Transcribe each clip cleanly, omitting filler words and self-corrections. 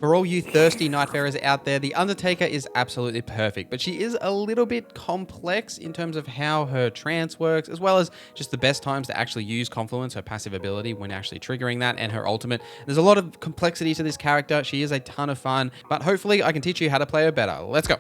For all you thirsty Nightfarers out there, the Undertaker is absolutely perfect, but she is a little bit complex in terms of how her trance works, as well as just the best times to actually use Confluence, her passive ability, when actually triggering that, and her ultimate. There's a lot of complexity to this character. She is a ton of fun, but hopefully I can teach you how to play her better. Let's go.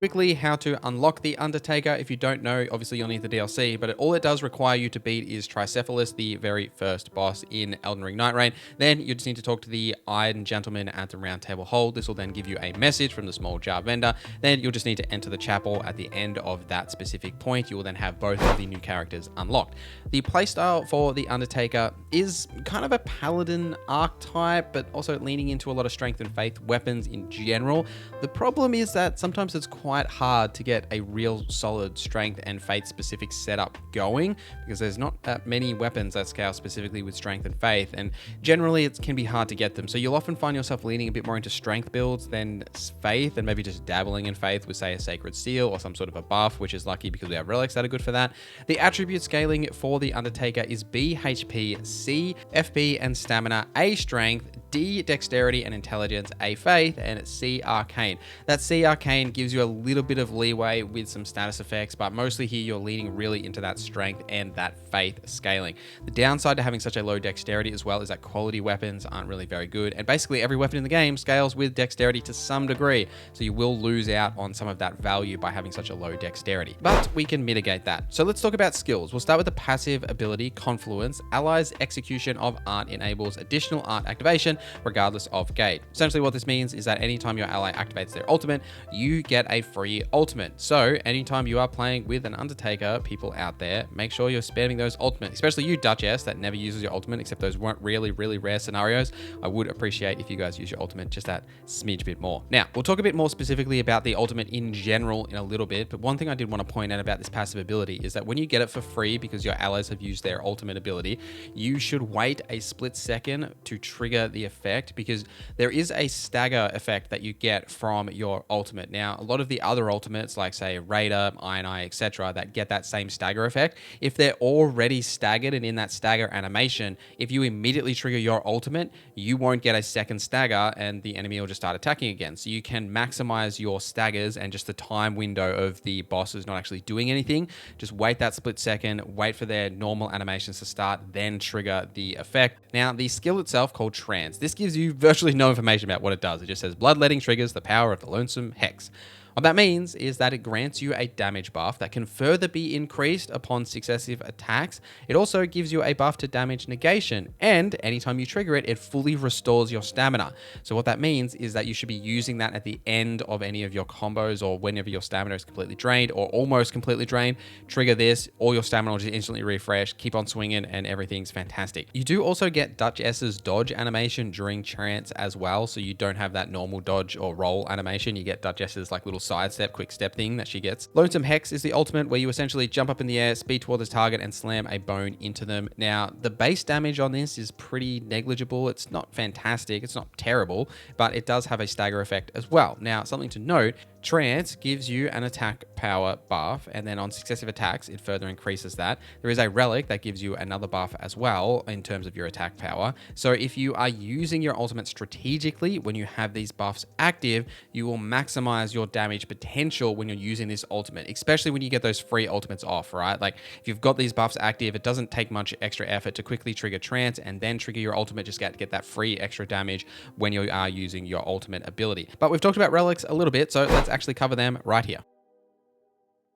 Quickly, how to unlock the Undertaker. If you don't know, obviously you'll need the DLC, but all it does require you to beat is Tricephalus, the very first boss in Elden Ring Nightreign. Then you just need to talk to the Iron Gentleman at the Round Table Hold. This will then give you a message from the small jar vendor. Then you'll just need to enter the chapel at the end of that specific point. You will then have both of the new characters unlocked. The playstyle for the Undertaker is kind of a paladin archetype, but also leaning into a lot of strength and faith weapons in general. The problem is that sometimes it's quite hard to get a real solid strength and faith specific setup going, because there's not that many weapons that scale specifically with strength and faith, and generally it can be hard to get them. So you'll often find yourself leaning a bit more into strength builds than faith, and maybe just dabbling in faith with, say, a sacred seal or some sort of a buff, which is lucky because we have relics that are good for that. The attribute scaling for the Undertaker is B HP, C FP and stamina, A strength, D dexterity and intelligence, A faith, and C arcane. That C arcane gives you a little bit of leeway with some status effects, but mostly here you're leaning really into that strength and that faith scaling. The downside to having such a low dexterity as well is that quality weapons aren't really very good, and basically every weapon in the game scales with dexterity to some degree, so you will lose out on some of that value by having such a low dexterity. But we can mitigate that. So let's talk about skills. We'll start with the passive ability, Confluence. Allies execution of art enables additional art activation regardless of gate. Essentially what this means is that anytime your ally activates their ultimate, you get a free ultimate. So anytime you are playing with an Undertaker, people out there, make sure you're spamming those ultimates, especially you Duchess that never uses your ultimate, except those weren't really rare scenarios. I would appreciate if you guys use your ultimate just that smidge bit more. Now, we'll talk a bit more specifically about the ultimate in general in a little bit, but one thing I did want to point out about this passive ability is that when you get it for free because your allies have used their ultimate ability, you should wait a split second to trigger the effect, because there is a stagger effect that you get from your ultimate. Now, a lot of the other ultimates, like say Raider, Iron Eye, etc., that get that same stagger effect, if they're already staggered and in that stagger animation, if you immediately trigger your ultimate, you won't get a second stagger and the enemy will just start attacking again. So you can maximize your staggers and just the time window of the bosses not actually doing anything. Just wait that split second, wait for their normal animations to start, then trigger the effect. Now, the skill itself, called Trance, this gives you virtually no information about what it does. It just says bloodletting triggers the power of the lonesome hex. What that means is that it grants you a damage buff that can further be increased upon successive attacks. It also gives you a buff to damage negation, and anytime you trigger it, it fully restores your stamina. So what that means is that you should be using that at the end of any of your combos, or whenever your stamina is completely drained or almost completely drained. Trigger this, all your stamina will just instantly refresh, keep on swinging, and everything's fantastic. You do also get Duchess's dodge animation during Trance as well, so you don't have that normal dodge or roll animation. You get Duchess's like little sidestep, quick step thing that she gets. Lonesome Hex is the ultimate where you essentially jump up in the air, speed toward the target, and slam a bone into them. Now, the base damage on this is pretty negligible. It's not fantastic, it's not terrible, but it does have a stagger effect as well. Now, something to note, Trance gives you an attack power buff, and then on successive attacks, it further increases that. There is a relic that gives you another buff as well in terms of your attack power. So if you are using your ultimate strategically when you have these buffs active, you will maximize your damage potential when you're using this ultimate, especially when you get those free ultimates off, right? Like if you've got these buffs active, it doesn't take much extra effort to quickly trigger Trance and then trigger your ultimate, just get that free extra damage when you are using your ultimate ability. But we've talked about relics a little bit, so let's actually cover them right here.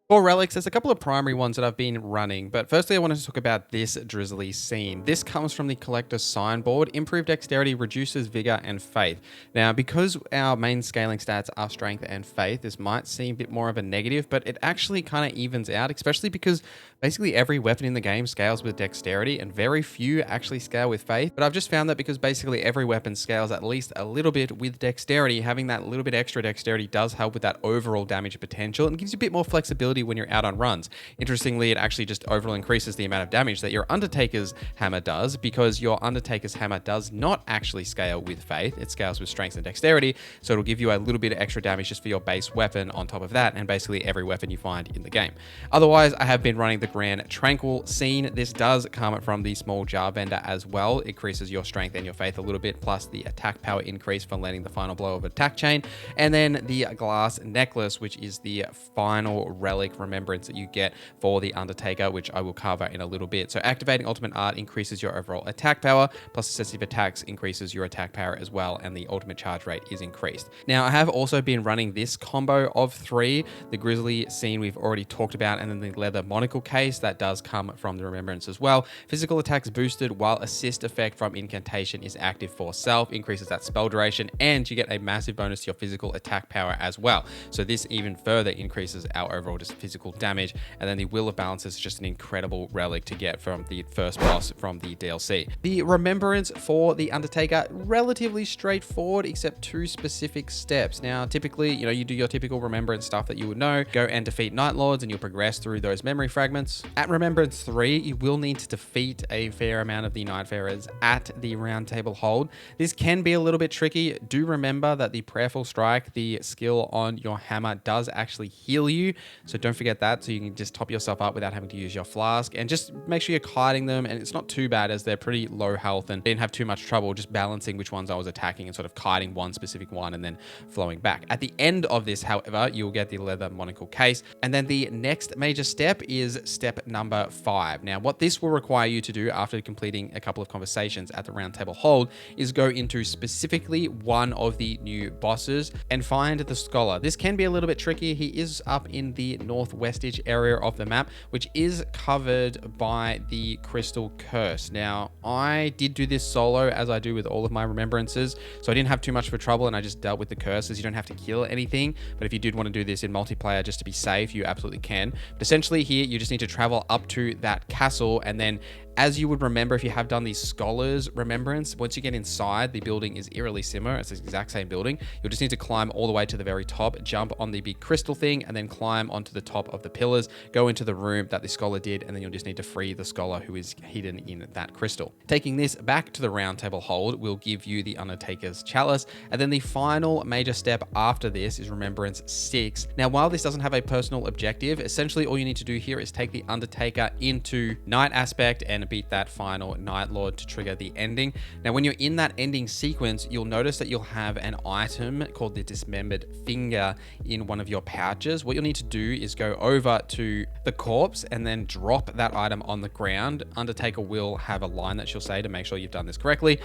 For relics, there's a couple of primary ones that I've been running, but firstly I wanted to talk about this drizzly scene. This comes from the collector's signboard. Improved dexterity reduces vigor and faith. Now, because our main scaling stats are strength and faith, this might seem a bit more of a negative, but it actually kind of evens out, especially because basically every weapon in the game scales with dexterity and very few actually scale with faith. But I've just found that because basically every weapon scales at least a little bit with dexterity, having that little bit extra dexterity does help with that overall damage potential and gives you a bit more flexibility ability when you're out on runs. Interestingly, it actually just overall increases the amount of damage that your Undertaker's hammer does, because your Undertaker's hammer does not actually scale with faith. It scales with strength and dexterity, so it'll give you a little bit of extra damage just for your base weapon on top of that, and basically every weapon you find in the game. Otherwise, I have been running the Grand Tranquil Scene. This does come from the small jar vendor as well. It increases your strength and your faith a little bit, plus the attack power increase for landing the final blow of attack chain. And then the glass necklace, which is the final relic remembrance that you get for the Undertaker, which I will cover in a little bit. So activating ultimate art increases your overall attack power, plus successive attacks increases your attack power as well, and the ultimate charge rate is increased. Now, I have also been running this combo of 3, the Grizzly Scene we've already talked about, and then the leather monocle case that does come from the remembrance as well. Physical attacks boosted, while assist effect from incantation is active for self, increases that spell duration, and you get a massive bonus to your physical attack power as well. So this even further increases our overall just physical damage. And then the Will of Balance is just an incredible relic to get from the first boss from the DLC. The remembrance for the Undertaker, relatively straightforward, except 2 specific steps. Now, typically, you do your typical remembrance stuff that you would know. Go and defeat Night Lords, and you'll progress through those memory fragments. At Remembrance 3, you will need to defeat a fair amount of the Nightfarers at the Round Table Hold. This can be a little bit tricky. Do remember that the Prayerful Strike, the skill on your hammer, does actually heal you, so don't forget that, so you can just top yourself up without having to use your flask. And just make sure you're kiting them, and it's not too bad as they're pretty low health, and didn't have too much trouble just balancing which ones I was attacking and sort of kiting one specific one and then flowing back. At the end of this, however, you'll get the leather monocle case, and then the next major step is step number 5. Now, what this will require you to do after completing a couple of conversations at the Round Table Hold is go into specifically one of the new bosses and find the Scholar. This can be a little bit tricky. He is up in the northwestish area of the map, which is covered by the Crystal Curse. Now, I did do this solo, as I do with all of my remembrances, so I didn't have too much of a trouble, and I just dealt with the curses. You don't have to kill anything, but if you did want to do this in multiplayer just to be safe, you absolutely can. But essentially here, you just need to travel up to that castle, and then as you would remember if you have done the Scholar's Remembrance, once you get inside, the building is eerily similar. It's the exact same building. You'll just need to climb all the way to the very top, jump on the big crystal thing, and then climb onto the top of the pillars, go into the room that the Scholar did, and then you'll just need to free the Scholar who is hidden in that crystal. Taking this back to the Round Table Hold will give you the Undertaker's Chalice, and then the final major step after this is Remembrance 6. Now, while this doesn't have a personal objective, essentially all you need to do here is take the Undertaker into Night Aspect and beat that final Night Lord to trigger the ending. Now, when you're in that ending sequence, you'll notice that you'll have an item called the Dismembered Finger in one of your pouches. What you'll need to do is go over to the corpse and then drop that item on the ground. Undertaker will have a line that she'll say to make sure you've done this correctly.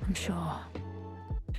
I'm sure.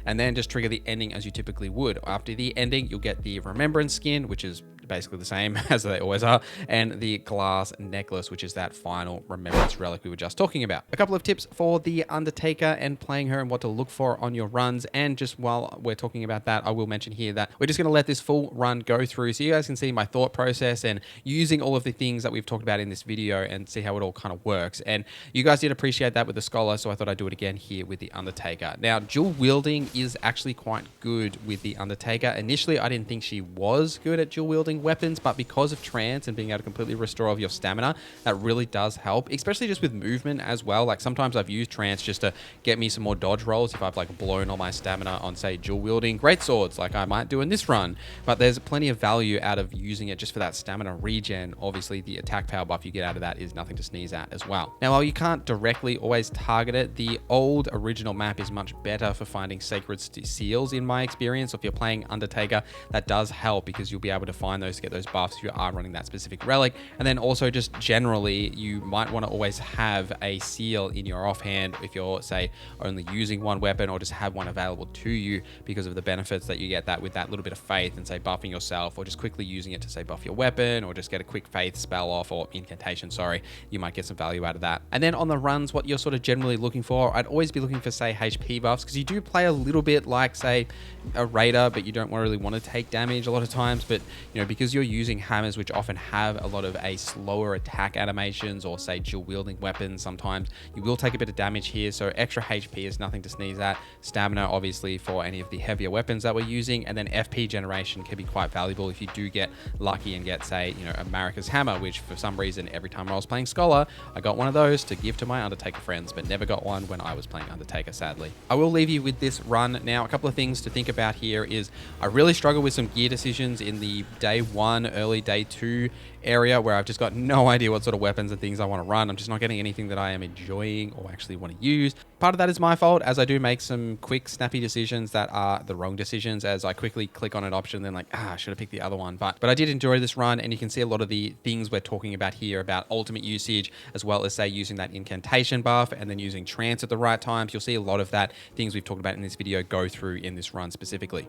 And then just trigger the ending as you typically would. After the ending, you'll get the Remembrance skin, which is basically the same as they always are, and the glass necklace, which is that final remembrance relic we were just talking about. A couple of tips for the Undertaker and playing her and what to look for on your runs. And just while we're talking about that, I will mention here that we're just going to let this full run go through so you guys can see my thought process and using all of the things that we've talked about in this video and see how it all kind of works. And you guys did appreciate that with the Scholar, so I thought I'd do it again here with the Undertaker. Now, dual wielding is actually quite good with the Undertaker. Initially, I didn't think she was good at dual wielding weapons, but because of trance and being able to completely restore all of your stamina, that really does help, especially just with movement as well. Like sometimes I've used trance just to get me some more dodge rolls if I've like blown all my stamina on, say, dual wielding great swords like I might do in this run. But there's plenty of value out of using it just for that stamina regen. Obviously, the attack power buff you get out of that is nothing to sneeze at as well. Now, while you can't directly always target it, the old original map is much better for finding sacred seals in my experience. So if you're playing Undertaker, that does help because you'll be able to find those to get those buffs if you are running that specific relic. And then also just generally, you might want to always have a seal in your offhand if you're, say, only using one weapon, or just have one available to you because of the benefits that you get that with that little bit of faith and, say, buffing yourself, or just quickly using it to, say, buff your weapon, or just get a quick faith spell off, or incantation, sorry. You might get some value out of that. And then on the runs, what you're sort of generally looking for, I'd always be looking for, say, HP buffs, because you do play a little bit like, say, a raider, but you don't really want to take damage a lot of times. But, you know, because you're using hammers, which often have a lot of slower attack animations, or say dual wielding weapons, sometimes you will take a bit of damage here. So extra HP is nothing to sneeze at. Stamina, obviously, for any of the heavier weapons that we're using, and then FP generation can be quite valuable if you do get lucky and get, say, America's Hammer, which for some reason every time I was playing Scholar, I got one of those to give to my Undertaker friends, but never got one when I was playing Undertaker, sadly. I will leave you with this run now. A couple of things to think about here is I really struggle with some gear decisions in the day 1, early day 2 area, where I've just got no idea what sort of weapons and things I want to run. I'm just not getting anything that I am enjoying or actually want to use. Part of that is my fault, as I do make some quick, snappy decisions that are the wrong decisions, as I quickly click on an option, then like, I should have picked the other one. But I did enjoy this run, and you can see a lot of the things we're talking about here about ultimate usage, as well as, say, using that incantation buff and then using trance at the right times. You'll see a lot of that things we've talked about in this video go through in this run specifically.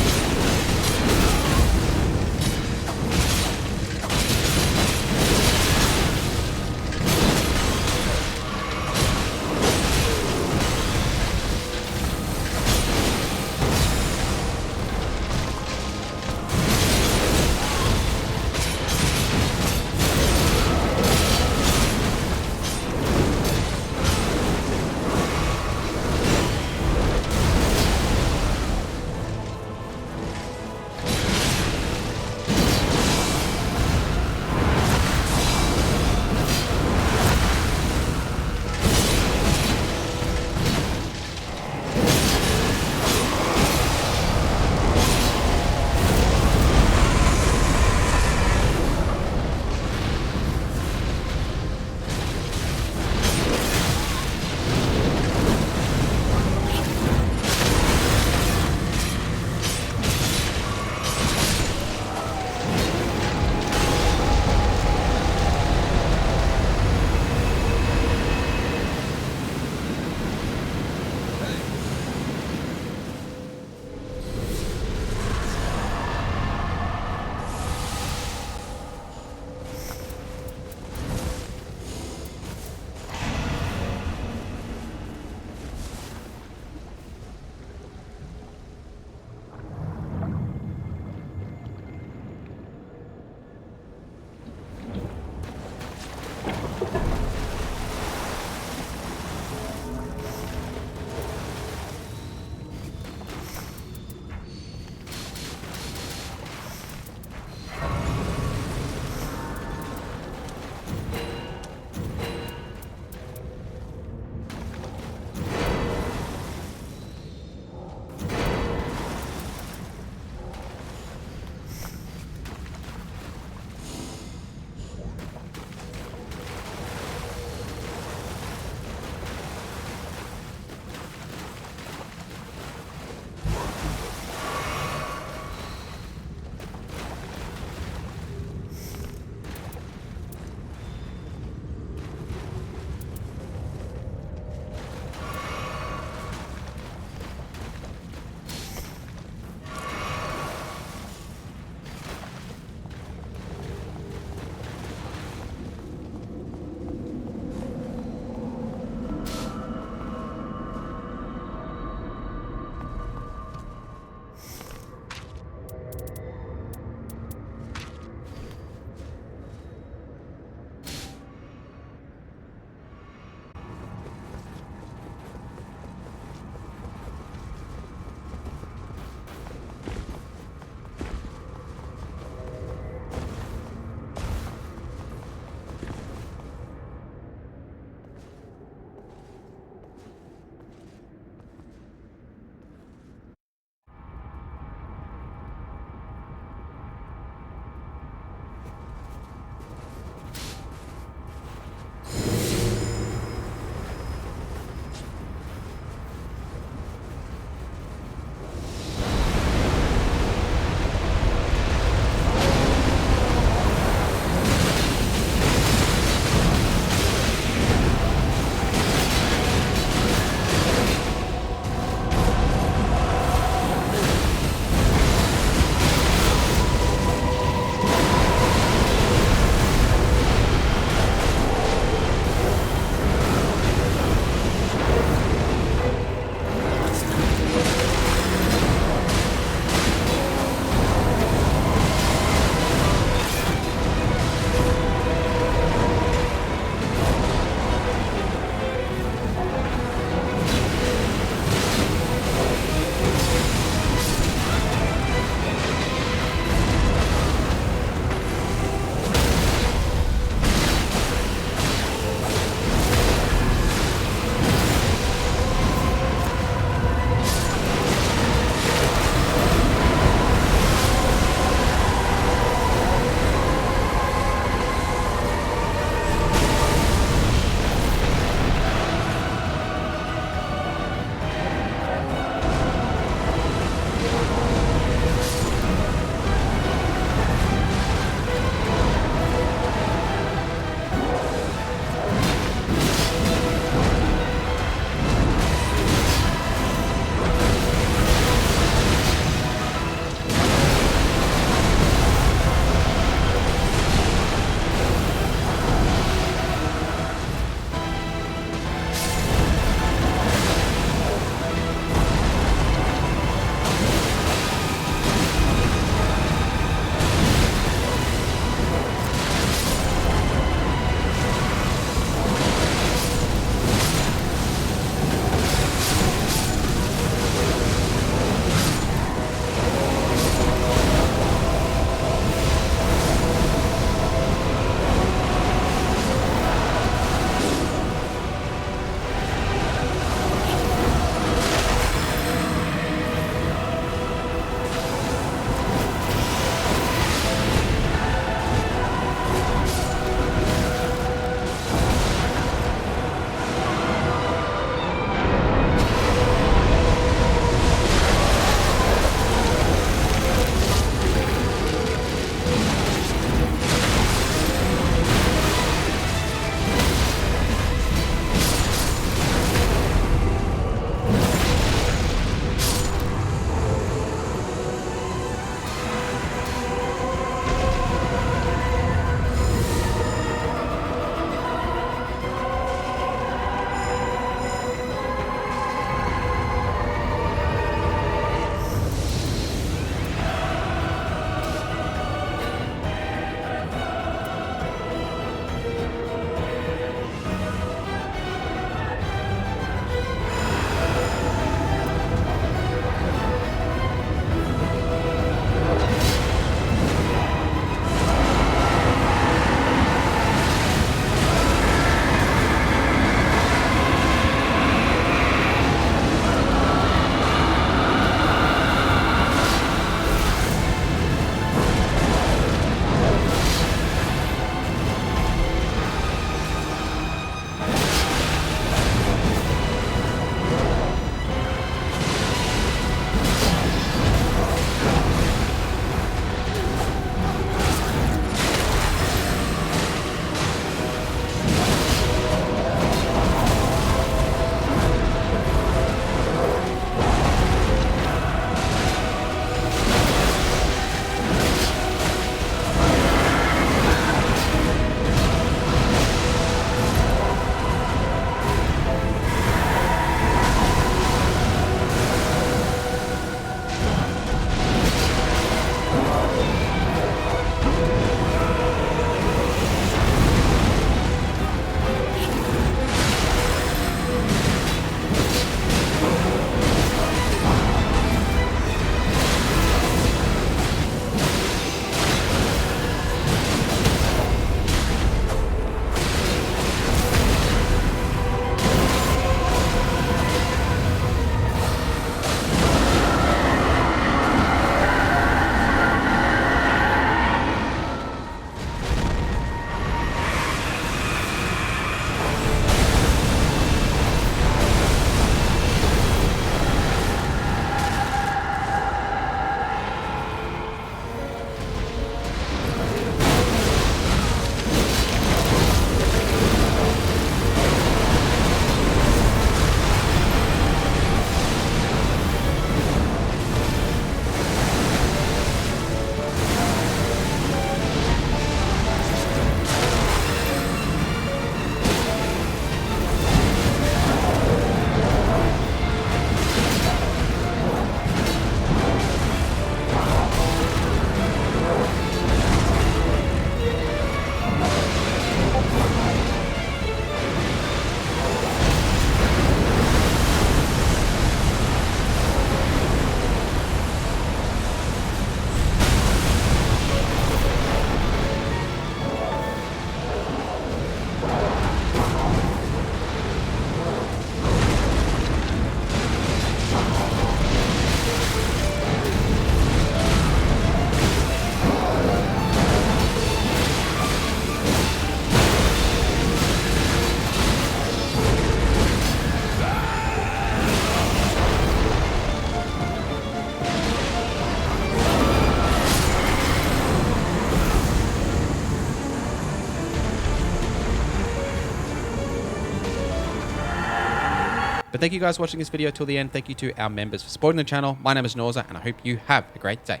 But thank you guys for watching this video till the end. Thank you to our members for supporting the channel. My name is Norza, and I hope you have a great day.